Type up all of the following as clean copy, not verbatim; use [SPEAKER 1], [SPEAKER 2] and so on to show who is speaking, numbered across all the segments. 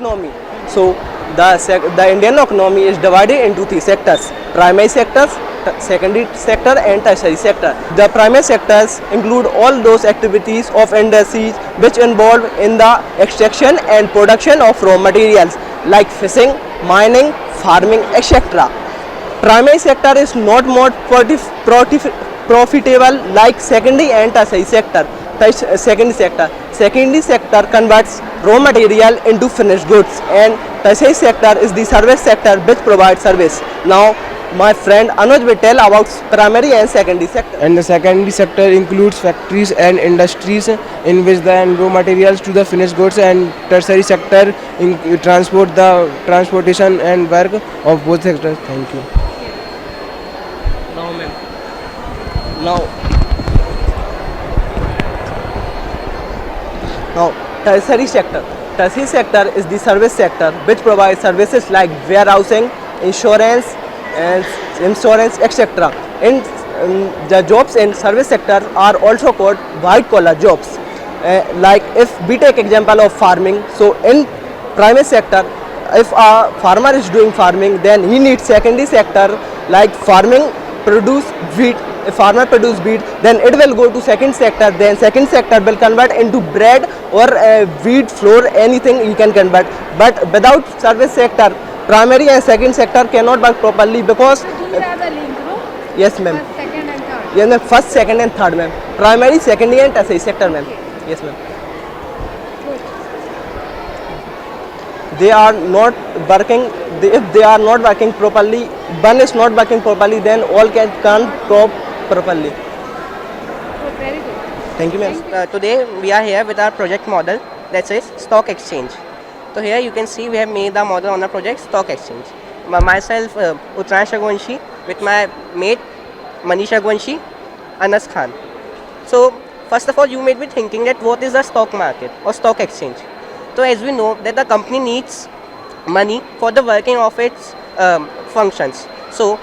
[SPEAKER 1] Economy. So the Indian economy is divided into three sectors: primary sectors, secondary sector, and tertiary sector. The primary sectors include all those activities of industries which involve in the extraction and production of raw materials like fishing, mining, farming, etc. Primary sector is not more profitable like secondary and tertiary sector. Secondary sector converts raw material into finished goods, and tertiary sector is the service sector which provides service. Now my friend Anuj will tell about primary and secondary sector.
[SPEAKER 2] And the secondary sector includes factories and industries in which the raw materials to the finished goods, and tertiary sector transport the transportation and work of both sectors. Thank you.
[SPEAKER 1] Now ma'am. Now tertiary sector. Tertiary sector is the service sector which provides services like warehousing, insurance, etc. In the jobs in service sector are also called white collar jobs. Like if we take example of farming, so in primary sector, if a farmer is doing farming, then he needs secondary sector like farming produce wheat. If farmer produce wheat, then it will go to second sector, then second sector will convert into bread or wheat flour, anything he can convert. But without service sector, primary and second sector cannot work properly because
[SPEAKER 3] Do you have the link, no?
[SPEAKER 1] yes ma'am.
[SPEAKER 3] First, second and third.
[SPEAKER 1] Yes ma'am, first, second and third ma'am. Primary, secondary and tertiary sector ma'am. Yes ma'am.
[SPEAKER 3] Good.
[SPEAKER 1] They are not working, if they are not working properly, one is not working properly, then all can't cope properly.
[SPEAKER 3] Good, very good.
[SPEAKER 1] Thank you ma'am.
[SPEAKER 4] Today we are here with our project model that says stock exchange. So here you can see we have made the model on the project stock exchange. Myself, Uttransh Raghuvanshi, with my mate Manish Raghuvanshi, Anas Khan. So first of all, you may be thinking that what is the stock market or stock exchange? So as we know that the company needs money for the working of its functions. So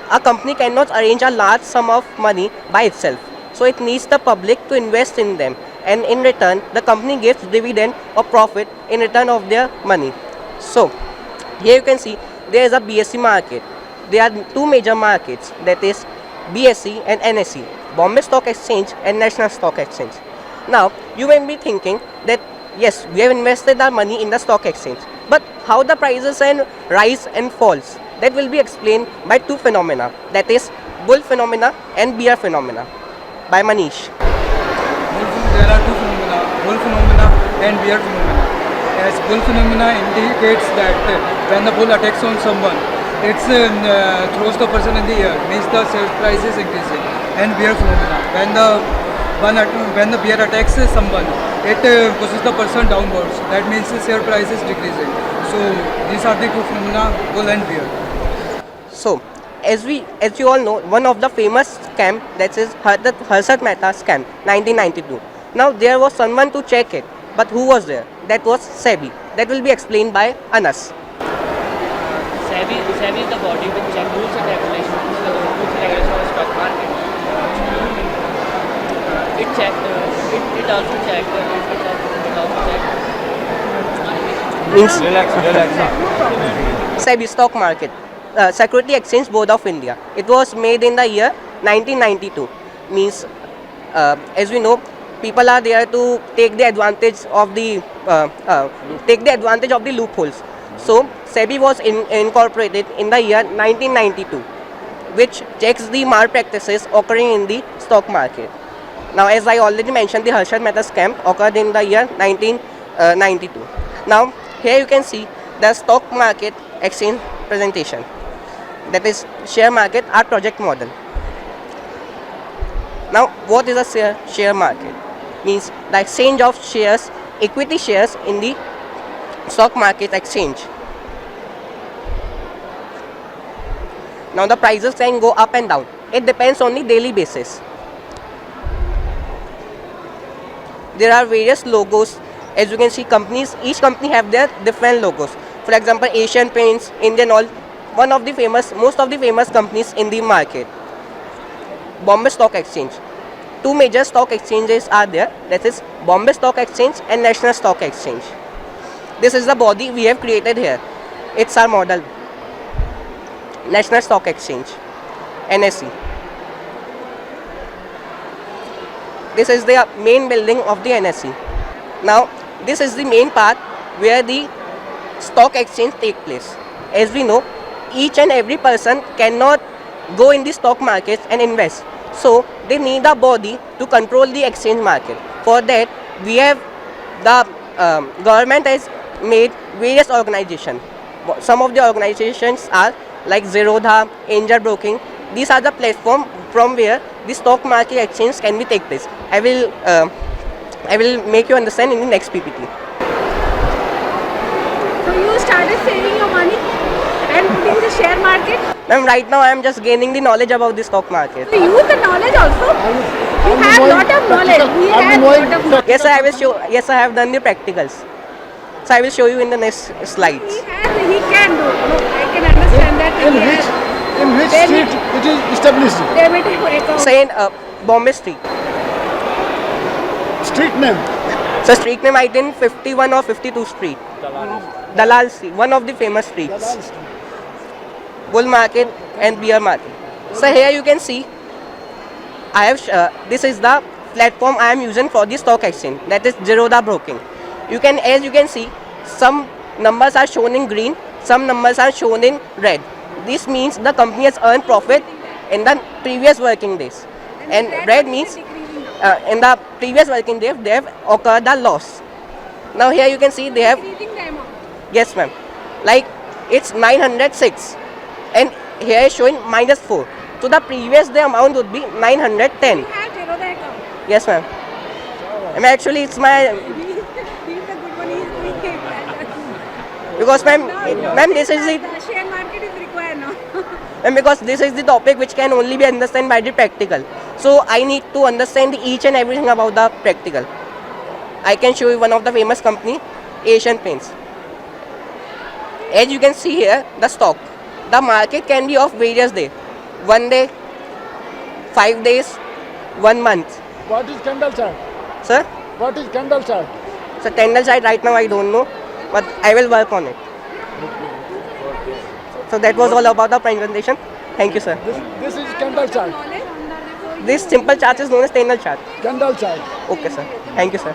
[SPEAKER 4] a company cannot arrange a large sum of money by itself. So it needs the public to invest in them, and in return the company gives dividend or profit in return of their money. So here you can see there is a BSE market. There are two major markets, that is BSE and NSE, Bombay Stock Exchange and National Stock Exchange. Now you may be thinking that yes, we have invested our money in the stock exchange, but how the prices and rise and falls, that will be explained by two phenomena, that is bull phenomena and bear phenomena, by Manish.
[SPEAKER 5] There are two phenomena, bull phenomena and bear phenomena. As bull phenomena indicates that when the bull attacks on someone, it throws the person in the air, means the sales price is increasing. And bear phenomena, when the bear attacks someone, it pushes the person downwards. That means the share price is decreasing. So these are the two phenomena, bull and bear.
[SPEAKER 4] So as you all know, one of the famous scam, that is the Harshad Mehta scam, 1992. Now there was someone to check it, but who was there? That was SEBI. That will be explained by Anas.
[SPEAKER 6] SEBI is the body which checks rules and regulations, of the stock market. It also checks.
[SPEAKER 4] SEBI stock market, Security Exchange Board of India. It was made in the year 1992. Means, as we know, people are there to take the advantage of the loopholes. So SEBI was incorporated in the year 1992, which checks the malpractices occurring in the stock market. Now, as I already mentioned, the Harshad Mehta scam occurred in the year 92. Now here you can see the stock market exchange presentation, that is share market, our project model. Now what is a share market? Means the exchange of shares, equity shares in the stock market exchange. Now the prices can go up and down. It depends on the daily basis. There are various logos. As you can see, companies, each company have their different logos. For example, Asian Paints, Indian Oil, most of the famous companies in the market. Bombay Stock Exchange. Two major stock exchanges are there, that is Bombay Stock Exchange and National Stock Exchange. This is the body we have created here. It's our model. National Stock Exchange, NSE. This is the main building of the NSE. Now, this is the main part where the stock exchange takes place. As we know, each and every person cannot go in the stock markets and invest. So, they need a body to control the exchange market. For that, we have the government has made various organizations. Some of the organizations are like Zerodha, Angel Broking. These are the platform from where the stock market exchange can be take place. I will make you understand in the next PPT.
[SPEAKER 3] So you started saving your money and putting the share market.
[SPEAKER 4] Ma'am, right now I am just gaining the knowledge about the stock market.
[SPEAKER 3] So use the knowledge also. You have lot of knowledge. We have lot of knowledge.
[SPEAKER 4] Yes, I will show. Yes, I have done the practicals. So I will show you in the next slides.
[SPEAKER 3] He can do. No, I can understand that.
[SPEAKER 7] In which street it is established?
[SPEAKER 3] Debit account.
[SPEAKER 4] Say in Bombay Street.
[SPEAKER 7] Street name?
[SPEAKER 4] So street name I think 51 or 52 Street. Dalal Street, one of the famous streets. Bull Market and Bear Market. So here you can see, I have this is the platform I am using for the stock exchange. That is Zerodha Broking. As you can see, some numbers are shown in green, some numbers are shown in red. This means the company has earned profit in the previous working days. And red means in the previous working day they have occurred a loss. Now here you can see they have, yes ma'am, like it's 906 and here is showing -4. So the previous day amount would be 910.
[SPEAKER 3] You have Zerodha account.
[SPEAKER 4] Yes ma'am. And actually it's my,
[SPEAKER 3] He's a good one. He's doing it.
[SPEAKER 4] because ma'am, this is the,
[SPEAKER 3] The share market is required now.
[SPEAKER 4] and because this is the topic which can only be understood by the practical. So I need to understand each and everything about the practical. I can show you one of the famous company, Asian Paints. As you can see here, the stock. The market can be of various days. 1 day, 5 days, 1 month.
[SPEAKER 7] What is candle chart?
[SPEAKER 4] Sir?
[SPEAKER 7] What is candle chart?
[SPEAKER 4] So candle chart right now I don't know, but I will work on it. So that was all about the presentation. Thank you, sir.
[SPEAKER 7] This is candle chart.
[SPEAKER 4] This simple chart is known as candle chart.
[SPEAKER 7] Candle chart.
[SPEAKER 4] Okay, sir. Thank you, sir.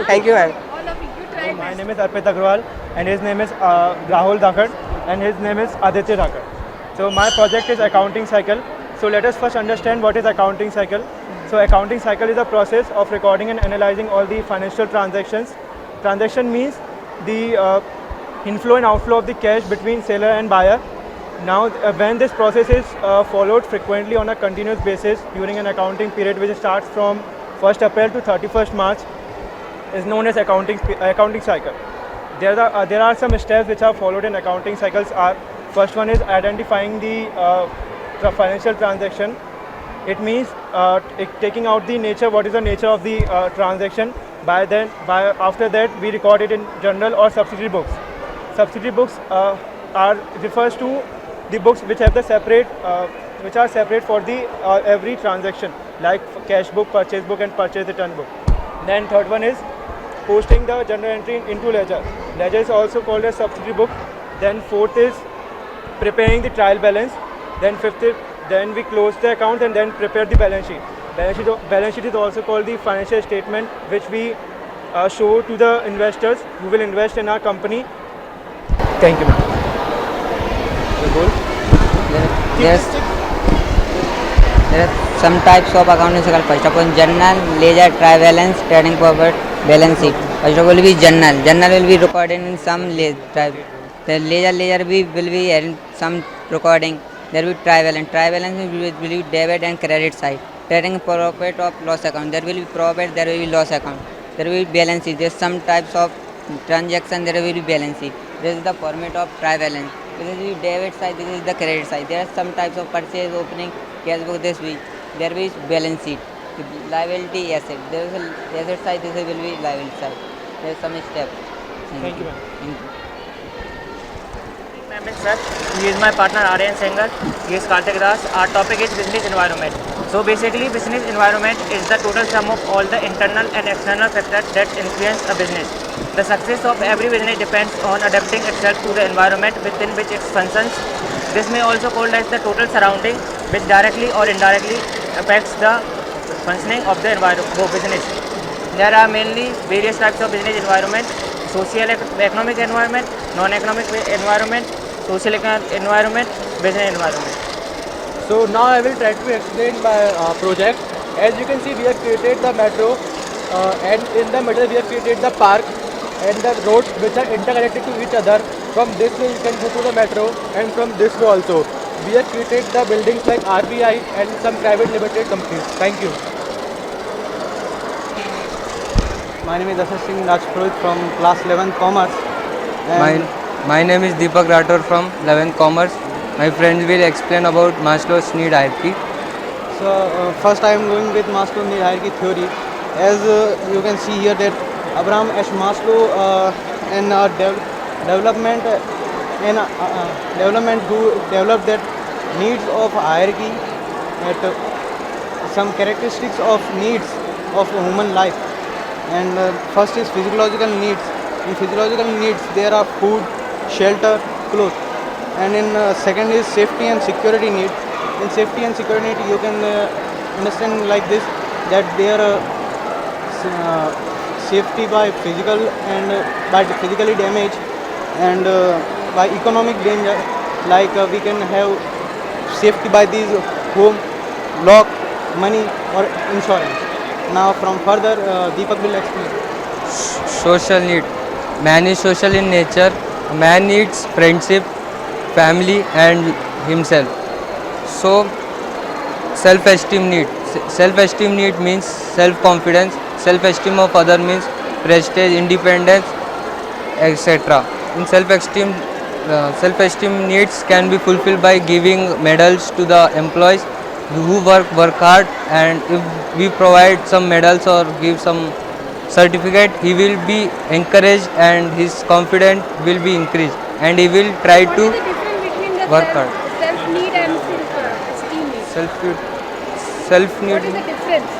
[SPEAKER 4] Thank you, ma'am.
[SPEAKER 3] All of you try
[SPEAKER 8] My name is Arpit Agrawal and his name is Rahul Dhakar and his name is Aditya Dhakar. So my project is accounting cycle. So let us first understand what is accounting cycle. So accounting cycle is a process of recording and analyzing all the financial transactions. Transaction means the inflow and outflow of the cash between seller and buyer. Now when this process is followed frequently on a continuous basis during an accounting period which starts from 1st April to 31st March is known as accounting cycle. There are some steps which are followed in accounting cycles. First one is identifying the financial transaction. It means taking out the nature, what is the nature of the transaction. After that we record it in journal or subsidiary books. Subsidiary books refers to the books which have the which are separate for the every transaction, like cash book, purchase book and purchase return book. Then third one is posting the journal entry into ledger. Ledger is also called as subsidiary book. Then fourth is preparing the trial balance. Then fifth is, then we close the account and then prepare the balance sheet. Balance sheet is also called the financial statement, which we show to the investors who will invest in our company. Thank you, ma'am.
[SPEAKER 9] There are some types of accounting cycle. First of all, journal, ledger, trial balance, trading profit, balance sheet. First of all will be journal. Journal will be recorded in some type. The ledger will be in some recording. There will be trial balance. Trial balance will be debit and credit side. Trading profit of loss account. There will be profit. There will be loss account. There will be balance sheet. There is some types of transaction. There will be balance sheet. This is the format of trial balance. This is the debit side. This is the credit side. There are some types of purchase, opening, cash book. This week there will be balance sheet. Liability asset. There is a asset side. This will be liability side. There is some step.
[SPEAKER 8] Thank you, ma'am.
[SPEAKER 9] Thank you.
[SPEAKER 6] Ma'am is sir. He is my partner Aryan Sengar. He is Kartik Das. Our topic is business environment. So basically, business environment is the total sum of all the internal and external factors that influence a business. The success of every business depends on adapting itself to the environment within which it functions. This may also called as the total surrounding, which directly or indirectly affects the functioning of the business. There are mainly various types of business environment: social economic environment, non-economic environment, social environment, business environment.
[SPEAKER 1] So now I will try to explain my project. As you can see, we have created the metro, and in the middle we have created the park and the roads which are interconnected to each other. From this way you can go to the metro, and from this way also. We have created the buildings like RBI and some private limited companies. Thank you. My name is Ashish Singh Rajpurohit from class 11 Commerce.
[SPEAKER 10] My name is Deepak Rathore from 11th Commerce. My friends will explain about Maslow's need hierarchy.
[SPEAKER 1] So first I am going with Maslow's need hierarchy theory. As you can see here that Abraham H. Maslow in development who developed that needs of hierarchy, at some characteristics of needs of human life. And first is physiological needs. In physiological needs there are food, shelter, clothes. And in second is safety and security need. In safety and security need you can understand like this, that there safety by physical and by physically damage, and by economic danger, like we can have safety by these home, lock, money or insurance. Now from further Deepak will explain.
[SPEAKER 10] Social need. Man is social in nature. Man needs friendship, family and himself. So self-esteem need. Self-esteem need means self-confidence. Self-esteem of other means prestige, independence, etc. In self-esteem needs can be fulfilled by giving medals to the employees who work hard, and if we provide some medals or give some certificate, he will be encouraged and his confidence will be increased, and he will try
[SPEAKER 3] What
[SPEAKER 10] to
[SPEAKER 3] is the difference between the
[SPEAKER 10] work hard.
[SPEAKER 3] self-need and self-esteem need?
[SPEAKER 10] Self-need.
[SPEAKER 3] What is the difference?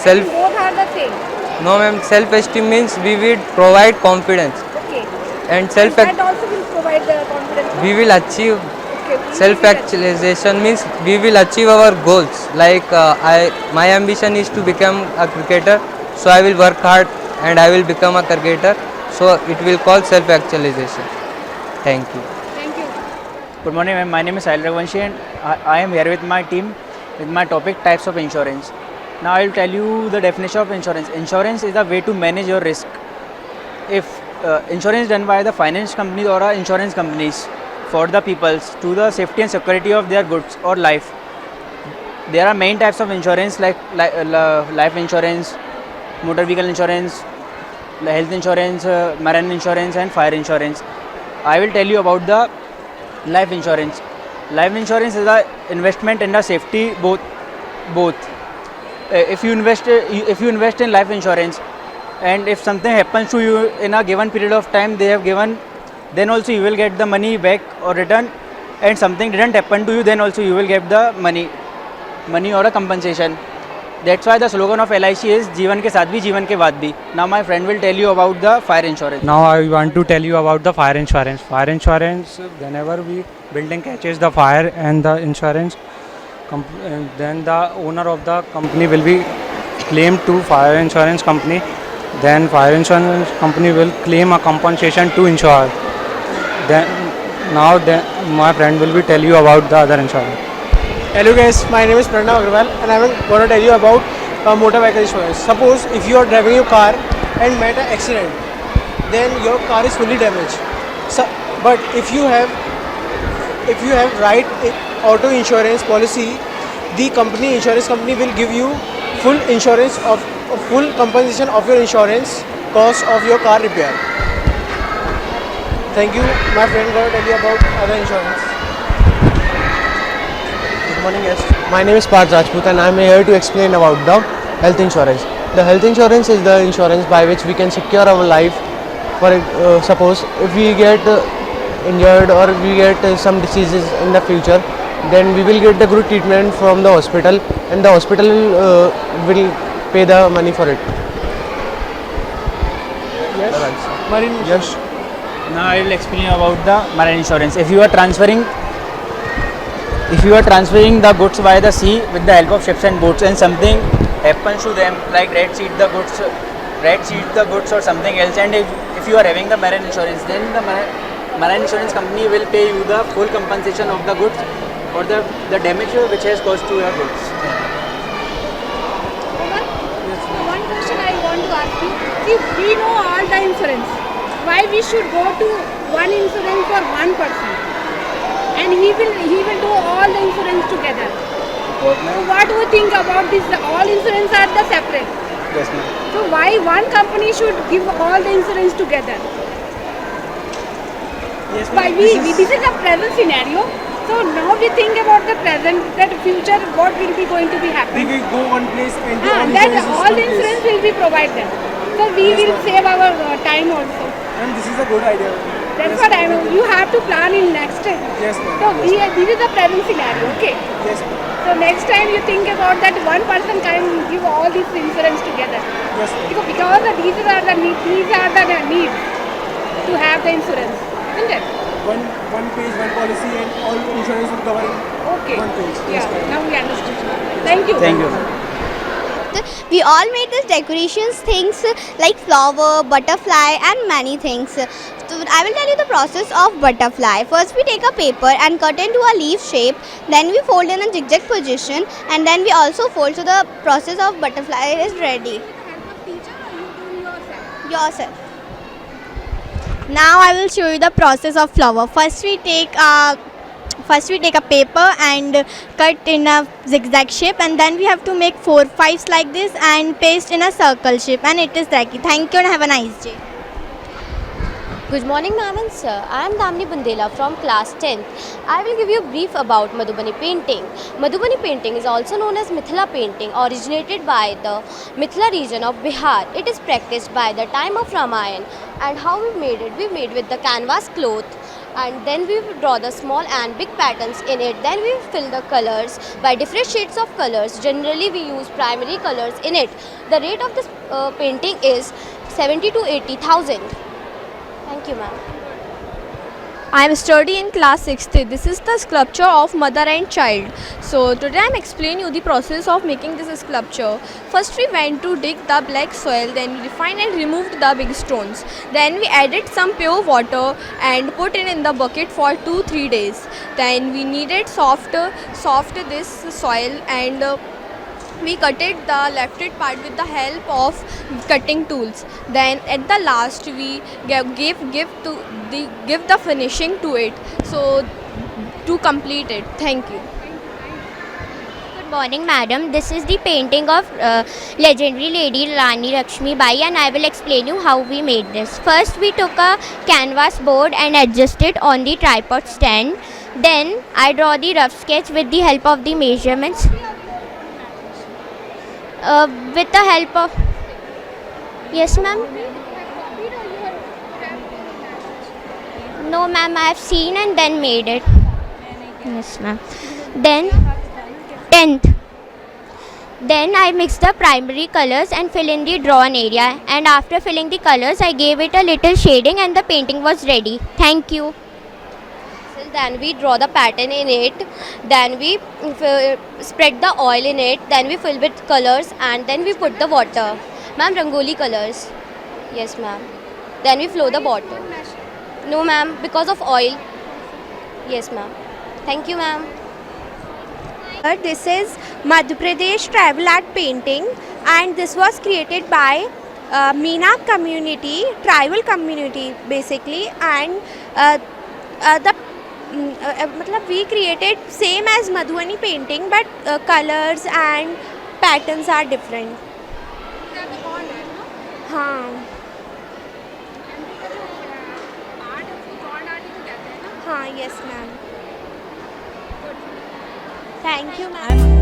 [SPEAKER 10] Self.
[SPEAKER 3] Both are the same.
[SPEAKER 10] No, ma'am. Self-esteem means we will provide confidence,
[SPEAKER 3] Okay.
[SPEAKER 10] and
[SPEAKER 3] That also will provide the confidence. No?
[SPEAKER 10] we will achieve.
[SPEAKER 3] Okay.
[SPEAKER 10] Self-actualization means we will achieve our goals. Like my ambition is to become a cricketer, so I will work hard and I will become a cricketer. So it will call self-actualization. Thank you.
[SPEAKER 3] Thank you.
[SPEAKER 6] Good morning, ma'am. My name is Sahil Raghuvanshi and I am here with my team with my topic types of insurance. Now I will tell you the definition of insurance. Insurance is a way to manage your risk. If insurance is done by the finance companies or insurance companies for the peoples to the safety and security of their goods or life. There are many types of insurance like life insurance, motor vehicle insurance, health insurance, marine insurance and fire insurance. I will tell you about the life insurance. Life insurance is a investment in the safety both. If you invest in life insurance, and if something happens to you in a given period of time they have given, then also you will get the money back or return, and something didn't happen to you, then also you will get the money or a compensation. That's why the slogan of LIC is जीवन के साथ भी जीवन के बाद भी. Now my friend will tell you about the fire insurance.
[SPEAKER 8] Now I want to tell you about the fire insurance. Fire insurance, whenever we building catches the fire and the insurance, then the owner of the company will be claimed to fire insurance company. Then fire insurance company will claim a compensation to insurer. Then my friend will be tell you about the other insurance.
[SPEAKER 1] Hello guys, my name is Pranav Agarwal and I am going to tell you about
[SPEAKER 11] motor vehicle insurance. Suppose if you are driving your car and met an accident, then your car is fully damaged. So, but if you have right auto insurance policy, the insurance company will give you full insurance of full compensation of your insurance cost of your car repair. Thank you. My friend will tell you about other insurance.
[SPEAKER 12] Good morning, yes. My name is Parth Rajput and I am here to explain about the health insurance. The health insurance is the insurance by which we can secure our life. For suppose if we get injured or we get some diseases in the future, then we will get the good treatment from the hospital and the hospital will pay the money for it.
[SPEAKER 11] Yes. Marine insurance.
[SPEAKER 12] Yes.
[SPEAKER 6] Now I will explain you about the marine insurance. If you are transferring the goods via the sea with the help of ships and boats, and something happens to them, like red seat the goods or something else, and if you are having the marine insurance, then the marine insurance company will pay you the full compensation of the goods or the damage which has caused to your goods.
[SPEAKER 3] One question I want to ask you: if we know all the insurance, why we should go to one insurance for one person, and he will do all the insurance together? So what do you think about this? All insurance are the separate.
[SPEAKER 6] Yes, ma'am.
[SPEAKER 3] So why one company should give all the insurance together?
[SPEAKER 11] Yes,
[SPEAKER 3] This is a present scenario. So now we think about the present, that future, what will be going to be
[SPEAKER 11] We
[SPEAKER 3] happening.
[SPEAKER 11] will go one place and do
[SPEAKER 3] That all the insurance will be provided. So we will save our time also.
[SPEAKER 11] And this is a good idea.
[SPEAKER 3] That's what I know. You have to plan in next time.
[SPEAKER 11] Yes, ma'am.
[SPEAKER 3] So this is the present scenario, okay?
[SPEAKER 11] Yes, ma'am.
[SPEAKER 3] So next time you think about that one person can give all these insurance together.
[SPEAKER 11] Yes, ma'am.
[SPEAKER 3] Because these are the needs to have the insurance, isn't it?
[SPEAKER 11] One page, one policy, and all insurance will cover in
[SPEAKER 3] Okay.
[SPEAKER 11] one page.
[SPEAKER 3] Yeah,
[SPEAKER 11] Yes, ma'am.
[SPEAKER 3] now we understood. Thank you.
[SPEAKER 6] Thank you.
[SPEAKER 13] We all made these decorations things like flower, butterfly and many things. So I will tell you the process of butterfly. First we take a paper and cut into a leaf shape, then we fold in a zigzag position, and then we also fold, so the process of butterfly is ready. Yourself. Now I will show you the process of flower. First we take a paper and cut in a zigzag shape, and then we have to make 4 5s like this and paste in a circle shape, and it is ready. Thank you and have a nice day.
[SPEAKER 14] Good morning, ma'am and sir. I am Damni Bundela from class 10th. I will give you a brief about Madhubani painting. Madhubani painting is also known as Mithila painting, originated by the Mithila region of Bihar. It is practiced by the time of Ramayana. And how we made it? We made with the canvas cloth, and then we draw the small and big patterns in it. Then we fill the colors by different shades of colors. Generally we use primary colors in it. The rate of this painting is 70 to 80,000. Thank you, ma'am.
[SPEAKER 15] I am studying in class 6th. This is the sculpture of mother and child. So today I am explaining you the process of making this sculpture. First we went to dig the black soil, then we refined and removed the big stones. Then we added some pure water and put it in the bucket for 2-3 days. Then we needed soft this soil, and we cutted the lefted part with the help of cutting tools. Then at the last we give the finishing to it, so to complete it. Thank you.
[SPEAKER 14] Good morning, madam. This is the painting of legendary lady Rani Lakshmi Bai, and I will explain you how we made this. First we took a canvas board and adjusted on the tripod stand. Then I draw the rough sketch with the help of the measurements. With the help of... Yes, ma'am. No, ma'am, I have seen and then made it. Yes, ma'am. Then 10th. Then I mixed the primary colors and fill in the drawn area. And after filling the colors, I gave it a little shading and the painting was ready. Thank you. Then we draw the pattern in it, then we spread the oil in it, then we fill with colors, and then we put the water. Ma'am, Rangoli colors. Yes, ma'am. Then we flow the bottle. No, ma'am, because of oil. Yes, ma'am. Thank you, ma'am.
[SPEAKER 15] This is Madhya Pradesh travel art painting.
[SPEAKER 16] and this was created by Meena community, tribal community basically, and we created same as Madhubani painting, but colors and patterns are different. हाँ हाँ, yes ma'am. Thank you ma'am.